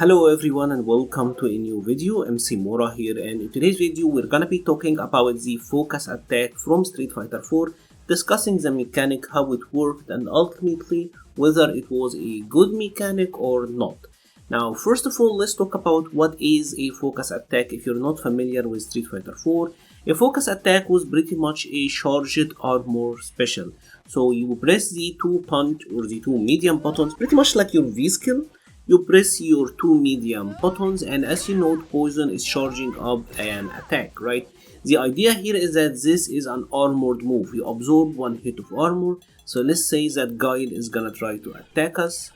Hello everyone and welcome to a new video. MC-Mura here, and in today's video we're gonna be talking about the focus attack from Street Fighter 4, discussing the mechanic, how it worked, and ultimately whether it was a good mechanic or not. Now first of all, let's talk about what is a focus attack. If you're not familiar with Street Fighter 4, a focus attack was pretty much a charged armor special. So you press the two punch or the two medium buttons, pretty much like your V skill. You press your two medium buttons, and as you know, poison is charging up an attack, right? The idea here is that this is an armored move. You absorb one hit of armor. So let's say that Guile is gonna try to attack us,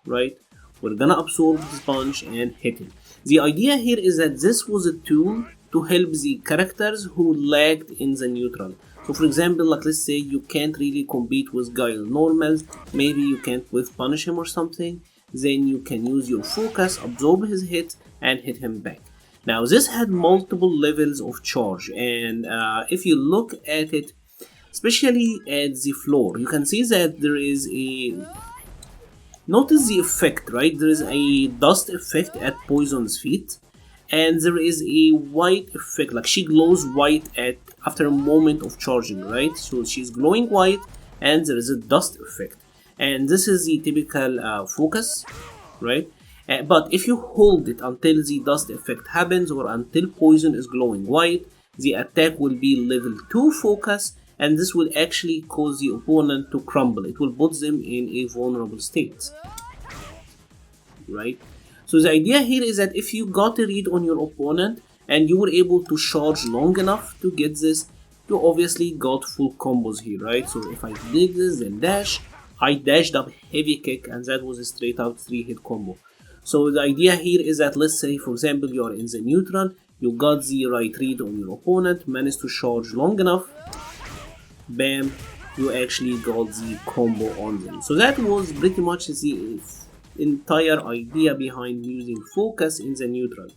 right? We're gonna absorb this punch and hit him. The idea here is that this was a tool to help the characters who lagged in the neutral. So for example, like let's say you can't really compete with Guile normals, maybe you can't with punish him or something. Then you can use your focus, absorb his hit, and hit him back. Now this had multiple levels of charge, and if you look at it, especially at the floor, you can see that there is a... Notice the effect, right? There is a dust effect at Poison's feet, and there is a white effect, like she glows white after a moment of charging, right? So she's glowing white, and there is a dust effect. And this is the typical focus, right? But if you hold it until the dust effect happens or until poison is glowing white, the attack will be level 2 focus, and this will actually cause the opponent to crumble. It will put them in a vulnerable state, right? So the idea here is that if you got a read on your opponent and you were able to charge long enough to get this, you obviously got full combos here, right? So if I did this then dash, I dashed up heavy kick, and that was a straight out 3-hit combo. So the idea here is that, let's say for example you are in the neutral, you got the right read on your opponent, managed to charge long enough, bam, you actually got the combo on them. So that was pretty much the entire idea behind using focus in the neutral.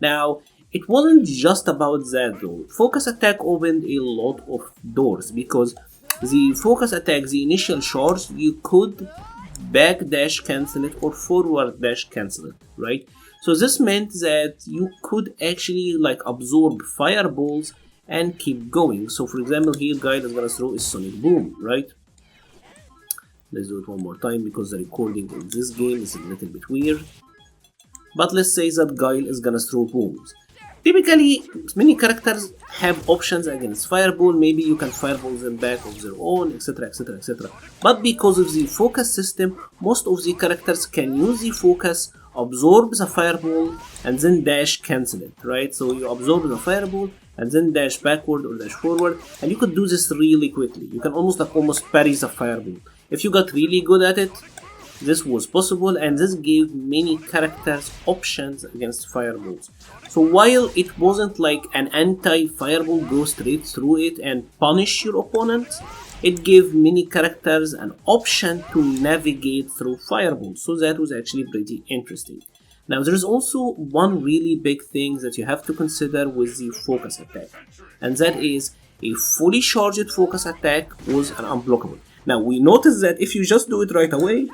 Now it wasn't just about that though. Focus attack opened a lot of doors, because the focus attack, the initial charge, you could back dash cancel it or forward dash cancel it, right? So this meant that you could actually like absorb fireballs and keep going. So for example here Guile is gonna throw a sonic boom, right? Let's do it one more time because the recording in this game is a little bit weird. But let's say that Guile is gonna throw booms. Typically, many characters have options against fireball. Maybe you can fireball them back of their own, etc, etc, etc. But because of the focus system, most of the characters can use the focus, absorb the fireball, and then dash cancel it, right? So you absorb the fireball and then dash backward or dash forward, and you could do this really quickly. You can almost parry the fireball. If you got really good at it, this was possible, and this gave many characters options against fireballs. So while it wasn't like an anti-fireball, go straight through it and punish your opponent, it gave many characters an option to navigate through fireballs. So that was actually pretty interesting. Now there is also one really big thing that you have to consider with the focus attack, and that is a fully charged focus attack was an unblockable. Now we notice that if you just do it right away,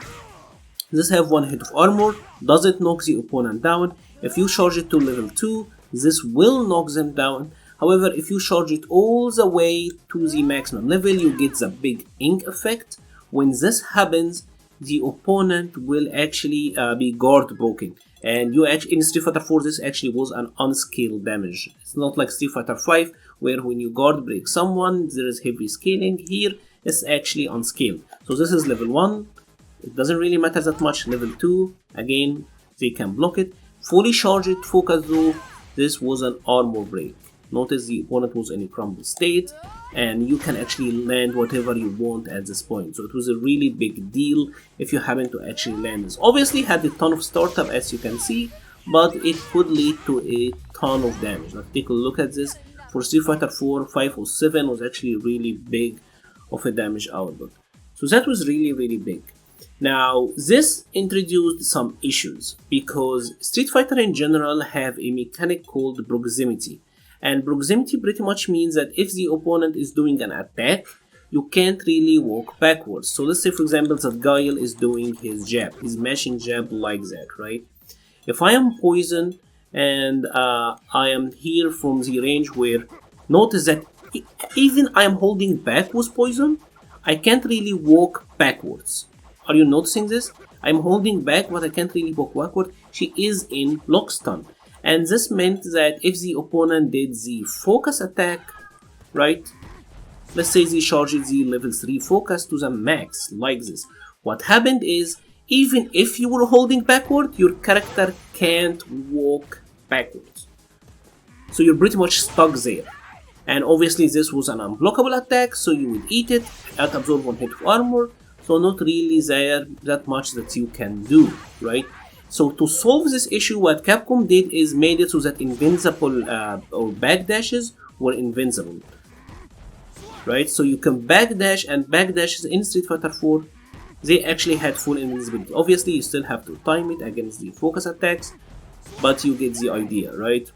this have one hit of armor, doesn't knock the opponent down. If you charge it to level 2, this will knock them down. However, if you charge it all the way to the maximum level, you get the big ink effect. When this happens, the opponent will actually be guard broken. And you actually, in Street Fighter 4, this actually was an unscaled damage. It's not like Street Fighter 5, where when you guard break someone, there is heavy scaling. Here, it's actually unscaled. So this is level 1. It doesn't really matter that much. Level 2, again, they can block it. Fully charged focus though, this was an armor break. Notice the opponent was in a crumble state, and you can actually land whatever you want at this point. So it was a really big deal if you happen to actually land this. Obviously had a ton of startup, as you can see, but it could lead to a ton of damage. Let's take a look at this. For Street Fighter 4, 507 was actually really big of a damage output. So that was really big. Now this introduced some issues, because Street Fighter in general have a mechanic called proximity, and proximity pretty much means that if the opponent is doing an attack, you can't really walk backwards. So let's say for example that Guile is doing his jab, he's mashing jab like that, right? If I am poison and I am here from the range where, notice that even I am holding back with poison, I can't really walk backwards. Are you noticing this? I'm holding back, but I can't really walk backward. She is in lock stun. And this meant that if the opponent did the focus attack, right? Let's say they charged the level 3 focus to the max, like this. What happened is, even if you were holding backward, your character can't walk backwards. So you're pretty much stuck there. And obviously this was an unblockable attack, so you would eat it, at absorb 1 hit of armor, so not really there that much that you can do, right? So to solve this issue, what Capcom did is made it so that invincible or backdashes were invincible, right? So you can backdash, and backdashes in Street Fighter 4, they actually had full invincibility. Obviously you still have to time it against the focus attacks, but you get the idea, right?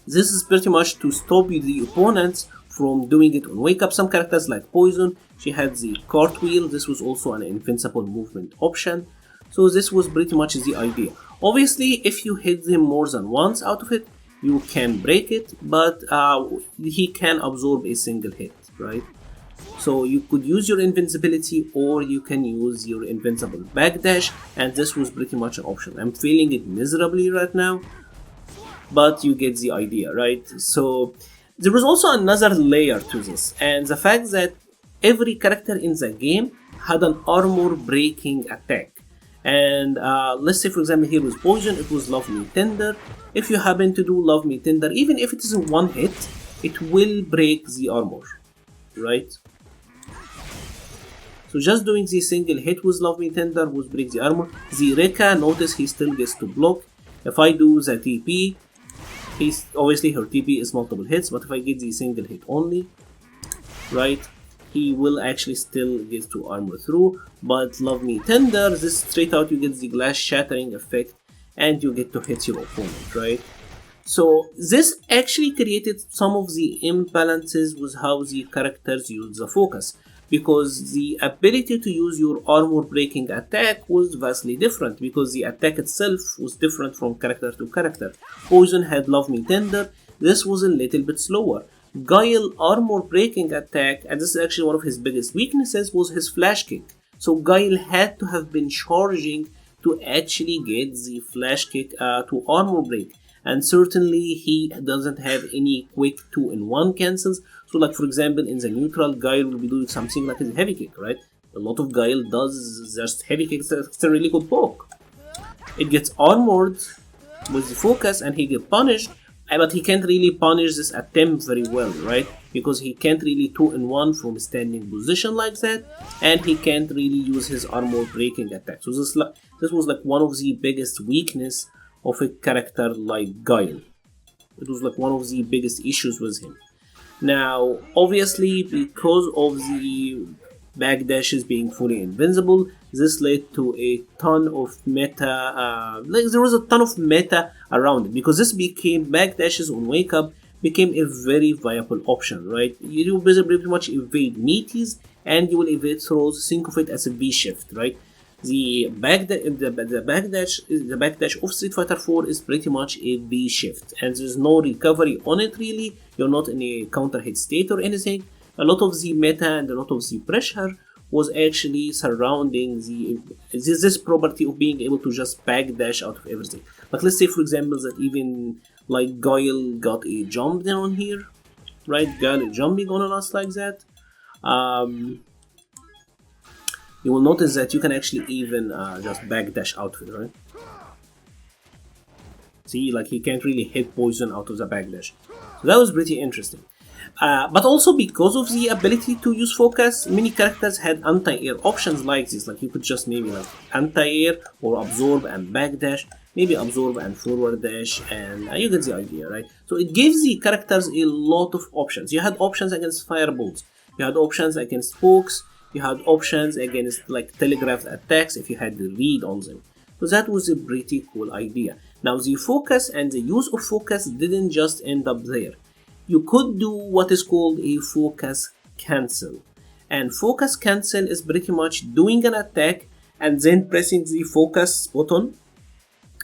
This is pretty much to stop the opponents from doing it on wake up. Some characters like Poison, she had the cartwheel. This was also an invincible movement option. So this was pretty much the idea. Obviously, if you hit him more than once out of it, you can break it, but he can absorb a single hit, right? So you could use your invincibility, or you can use your invincible backdash, and this was pretty much an option. I'm feeling it miserably right now, but you get the idea, right? So there was also another layer to this, and the fact that every character in the game had an armor breaking attack. And let's say, for example, here with Poison, it was Love Me Tender. If you happen to do Love Me Tender, even if it isn't one hit, it will break the armor, right? So just doing the single hit with Love Me Tender would break the armor. The Rekka, notice he still gets to block. If I do the TP, obviously her TP is multiple hits, but if I get the single hit only, right, he will actually still get to armor through. But Love Me Tender, this straight out you get the glass shattering effect, and you get to hit your opponent, right? So this actually created some of the imbalances with how the characters use the focus, because the ability to use your armor breaking attack was vastly different, because the attack itself was different from character to character. Poison had Love Me Tender, this was a little bit slower. Guile armor breaking attack, and this is actually one of his biggest weaknesses, was his flash kick. So Guile had to have been charging to actually get the flash kick to armor break. And certainly he doesn't have any quick 2-in-1 cancels. So like for example in the neutral, Guile will be doing something like his heavy kick, right? A lot of Guile does just heavy kicks, it's a really good poke. It gets armored with the focus and he gets punished, but he can't really punish this attempt very well, right? Because he can't really 2-in-1 from standing position like that, and he can't really use his armor breaking attack. So this was like one of the biggest weakness of a character like Guile. It was like one of the biggest issues with him. Now, obviously, because of the backdashes being fully invincible, this led to a ton of meta, there was a ton of meta around it, because this became, backdashes on wake up became a very viable option, right? You will pretty much evade meaties, and you will evade throws. Think of it as a V shift, right? The backdash of Street Fighter 4 is pretty much a V shift, and there's no recovery on it really. You're not in a counter hit state or anything. A lot of the meta and a lot of the pressure was actually surrounding this property of being able to just backdash out of everything. Like let's say for example that even like Guile got a jump down on here, right? Guile jumping on us like that. You will notice that you can actually even just backdash out of it, right? See, like he can't really hit Poison out of the backdash. So that was pretty interesting. But also because of the ability to use focus, many characters had anti-air options like this. Like you could just maybe like anti-air or absorb and backdash, maybe absorb and forward dash, and you get the idea, right? So it gives the characters a lot of options. You had options against fireballs, you had options against pokes, you had options against like telegraphed attacks if you had the read on them. So that was a pretty cool idea. Now the focus and the use of focus didn't just end up there. You could do what is called a focus cancel. And focus cancel is pretty much doing an attack and then pressing the focus button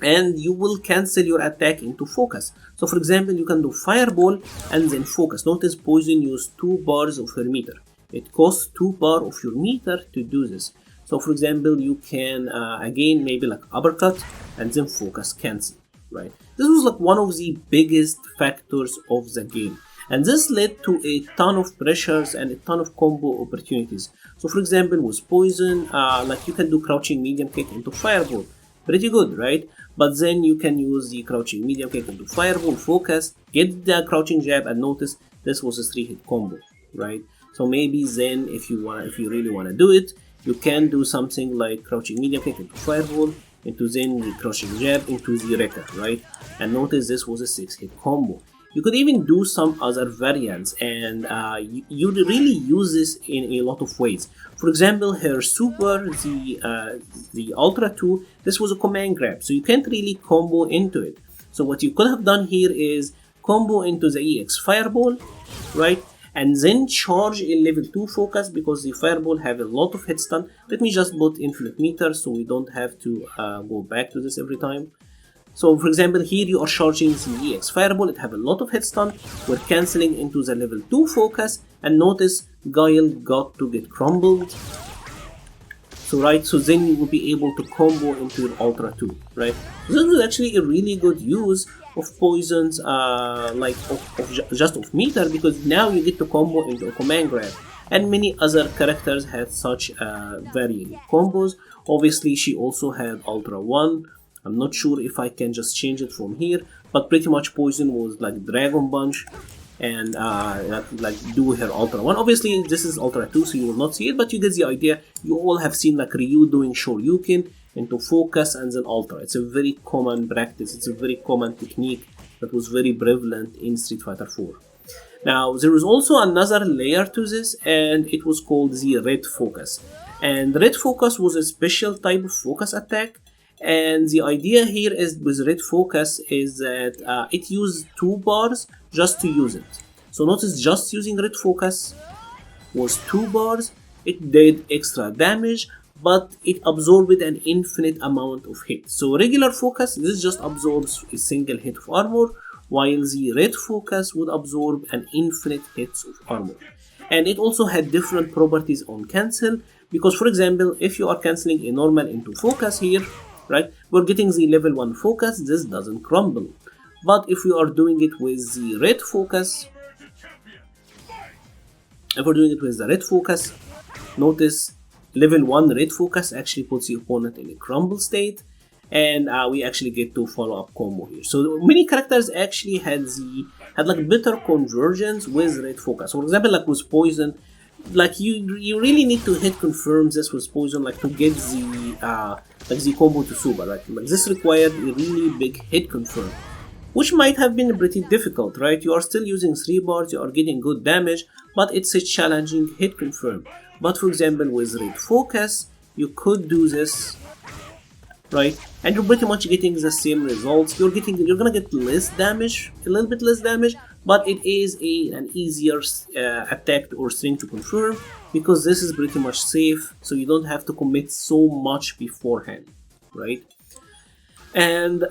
and you will cancel your attack into focus. So for example, you can do fireball and then focus. Notice poison use 2 bars of her meter. It costs 2 bar of your meter to do this. So for example, you can again maybe like uppercut and then focus cancel, right? This was like one of the biggest factors of the game, and this led to a ton of pressures and a ton of combo opportunities. So for example, with poison, like you can do crouching medium kick into fireball, pretty good, right? But then you can use the crouching medium kick into fireball, focus, get the crouching jab, and notice this was a 3-hit combo, right? So maybe then if you really wanna do it, you can do something like crouching medium kick into fireball, into then the crouching jab into the wrecker, right? And notice this was a 6-hit combo. You could even do some other variants, and you really use this in a lot of ways. For example, her super, the Ultra 2, this was a command grab, so you can't really combo into it. So what you could have done here is combo into the EX Fireball, right? And then charge a level 2 focus, because the fireball have a lot of hit stun. Let me just put infinite meter so we don't have to go back to this every time. So for example, here you are charging the EX Fireball, it have a lot of hit stun, we're cancelling into the level 2 focus, and notice Guile got to get crumbled. So right, so then you will be able to combo into your Ultra 2, right? This was actually a really good use of poisons, just of meter, because now you get to combo into a command grab. And many other characters had such varying combos. Obviously, she also had Ultra 1. I'm not sure if I can just change it from here, but pretty much poison was like Dragon Punch and like do her Ultra 1. Obviously this is Ultra 2, so you will not see it, but you get the idea. You all have seen like Ryu doing Shoryuken into focus and then Ultra. It's a very common practice, it's a very common technique that was very prevalent in Street Fighter 4. Now there was also another layer to this, and it was called the Red Focus. And Red Focus was a special type of focus attack. And the idea here is with Red Focus is that it used 2 bars just to use it. So notice just using Red Focus was 2 bars, it did extra damage, but it absorbed an infinite amount of hit. So regular focus, this just absorbs a single hit of armor, while the Red Focus would absorb an infinite hits of armor. And it also had different properties on cancel, because for example, if you are cancelling a normal into focus here, right, we're getting the level 1 focus, this doesn't crumble. But if we are doing it with the Red Focus, notice level 1 Red Focus actually puts the opponent in a crumble state, and we actually get to follow up combo here. So many characters actually had like better convergence with Red Focus. For example, like with poison, like you really need to hit confirm this with poison, like to get the combo to super, right? Like this required a really big hit confirm, which might have been pretty difficult, right? You are still using 3 bars, you are getting good damage, but it's a challenging hit confirm. But for example, with Red Focus, you could do this, right? And you're pretty much getting the same results. You're gonna get less damage, a little bit less damage, but it is an easier attack or string to confirm, because this is pretty much safe, so you don't have to commit so much beforehand, right? And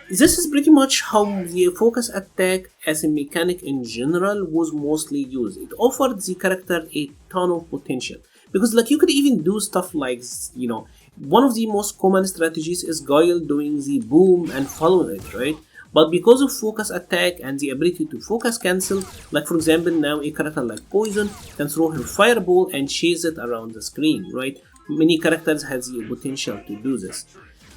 this is pretty much how the focus attack as a mechanic in general was mostly used. It offered the character a ton of potential, because like you could even do stuff like, you know, one of the most common strategies is Guile doing the boom and following it, right? But because of focus attack and the ability to focus cancel, like for example now a character like Poison can throw her fireball and chase it around the screen, right? Many characters have the potential to do this.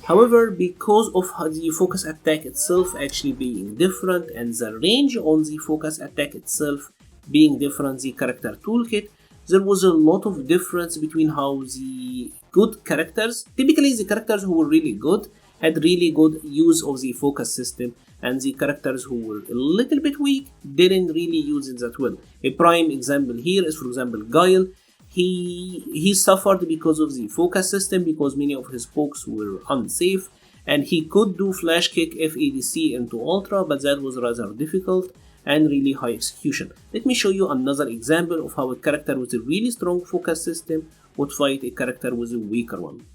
However, because of the focus attack itself actually being different and the range on the focus attack itself being different, the character toolkit, there was a lot of difference between how the good characters, typically the characters who were really good, had really good use of the focus system, and the characters who were a little bit weak didn't really use it that well. A prime example here is, for example, Guile. He suffered because of the focus system, because many of his pokes were unsafe, and he could do flash kick FADC into Ultra, but that was rather difficult and really high execution. Let me show you another example of how a character with a really strong focus system would fight a character with a weaker one.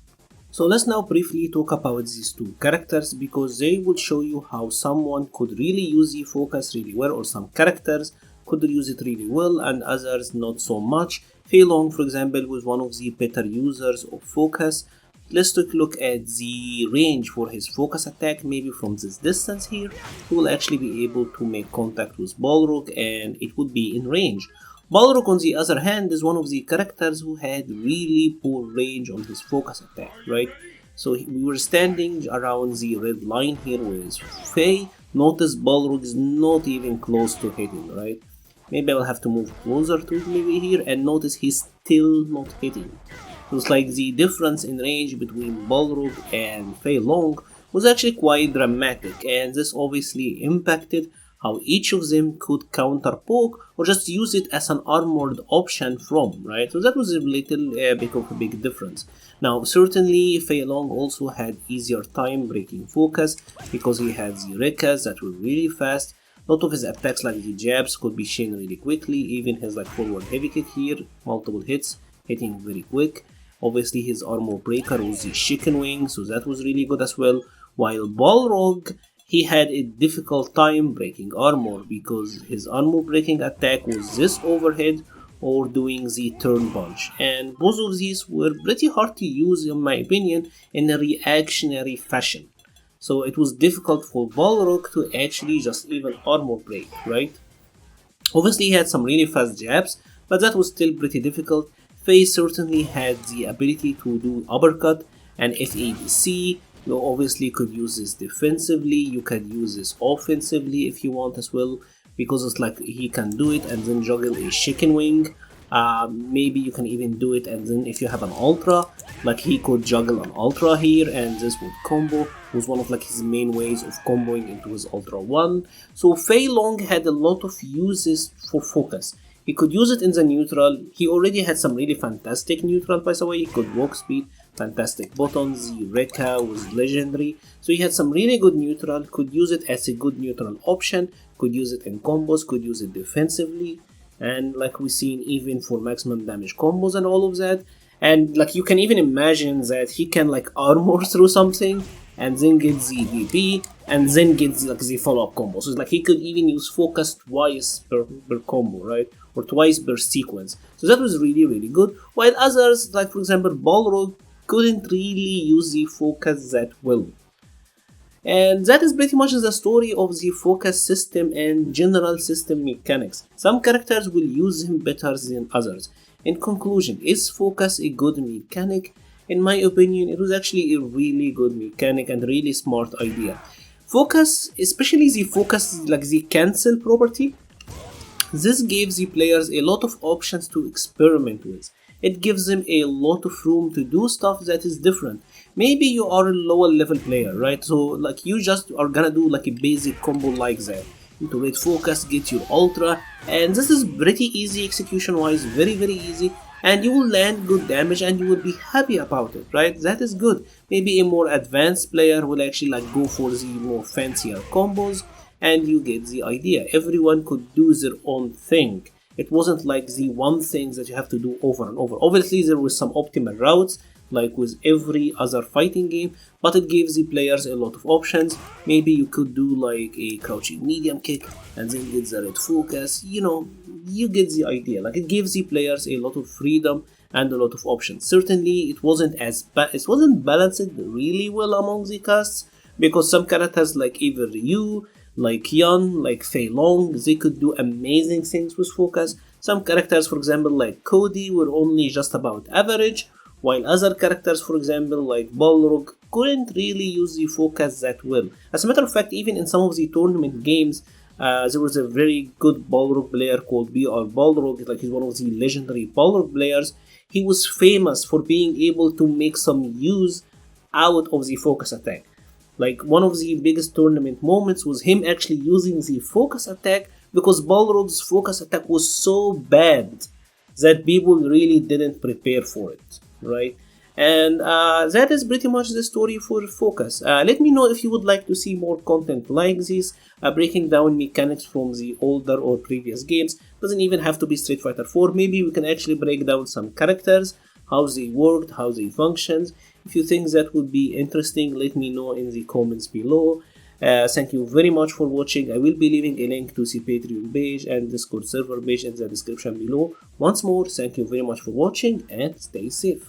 So let's now briefly talk about these two characters because they will show you how someone could really use the focus really well, or some characters could use it really well and others not so much. Fei Long, for example, was one of the better users of focus. Let's take a look at the range for his focus attack. Maybe from this distance here, he will actually be able to make contact with Balrog and it would be in range. Balrog, on the other hand, is one of the characters who had really poor range on his focus attack, right? So we were standing around the red line here with Fei. Notice Balrog is not even close to hitting, right? Maybe I'll have to move closer to it maybe here, and notice he's still not hitting. It was like the difference in range between Balrog and Fei Long was actually quite dramatic, and this obviously impacted how each of them could counter poke or just use it as an armored option from, right? So that was a little bit of a big difference. Now certainly Fei Long also had easier time breaking focus because he had the Rekkas that were really fast. A lot of his attacks like the jabs could be chained really quickly, even his like forward heavy kick here, multiple hits, hitting very quick. Obviously his armor breaker was the chicken wing, so that was really good as well. While Balrog, he had a difficult time breaking armor because his armor breaking attack was this overhead or doing the turn punch, and both of these were pretty hard to use in my opinion in a reactionary fashion. So it was difficult for Balrog to actually just even armor break, right? Obviously he had some really fast jabs, but that was still pretty difficult. Fei certainly had the ability to do uppercut and FADC. You obviously could use this defensively, you can use this offensively if you want as well, because it's like he can do it and then juggle a chicken wing. Maybe you can even do it and then if you have an ultra, like he could juggle an ultra here and this would combo. It was one of like his main ways of comboing into his ultra 1. So Fei Long had a lot of uses for focus. He could use it in the neutral. He already had some really fantastic neutral, by the way. He could walk speed, fantastic buttons. The Rekka was legendary. So he had some really good neutral. Could use it as a good neutral option. Could use it in combos. Could use it defensively. And like we've seen, even for maximum damage combos and all of that. And like you can even imagine that he can like armor through something and then get the VP and then get like the follow-up combo. So it's like he could even use focus twice per combo, right? Or twice per sequence. So that was really good. While others, like for example Balrog, couldn't really use the focus that well. And that is pretty much the story of the focus system and general system mechanics. Some characters will use him better than others. In conclusion, is focus a good mechanic? In my opinion, it was actually a really good mechanic and really smart idea. Focus, especially the focus like the cancel property, this gives the players a lot of options to experiment with. It gives them a lot of room to do stuff that is different. Maybe you are a lower level player, right? So like you just are gonna do like a basic combo like that. Into focus, get your ultra, and this is pretty easy execution wise, very easy, and you will land good damage and you will be happy about it, right? That is good. Maybe a more advanced player will actually like go for the more fancier combos, and you get the idea. Everyone could do their own thing. It wasn't like the one thing that you have to do over and over. Obviously there was some optimal routes like with every other fighting game, but it gives the players a lot of options. Maybe you could do like a crouching medium kick and then get the red focus, you know, you get the idea. Like it gives the players a lot of freedom and a lot of options. Certainly it wasn't balanced really well among the casts, because some characters like either Ryu, like Yun, like Fei Long, they could do amazing things with focus. Some characters, for example like Cody, were only just about average, while other characters, for example like Balrog, couldn't really use the focus that well. As a matter of fact, even in some of the tournament games, there was a very good Balrog player called BR Balrog, like he's one of the legendary Balrog players. He was famous for being able to make some use out of the focus attack. Like one of the biggest tournament moments was him actually using the focus attack, because Balrog's focus attack was so bad that people really didn't prepare for it, right? And that is pretty much the story for focus. Let me know if you would like to see more content like this, breaking down mechanics from the older or previous games. Doesn't even have to be Street Fighter 4. Maybe we can actually break down some characters, how they worked, how they functions. If you think that would be interesting, let me know in the comments below. Thank you very much for watching. I will be leaving a link to the Patreon page and Discord server page in the description below. Once more, thank you very much for watching and stay safe.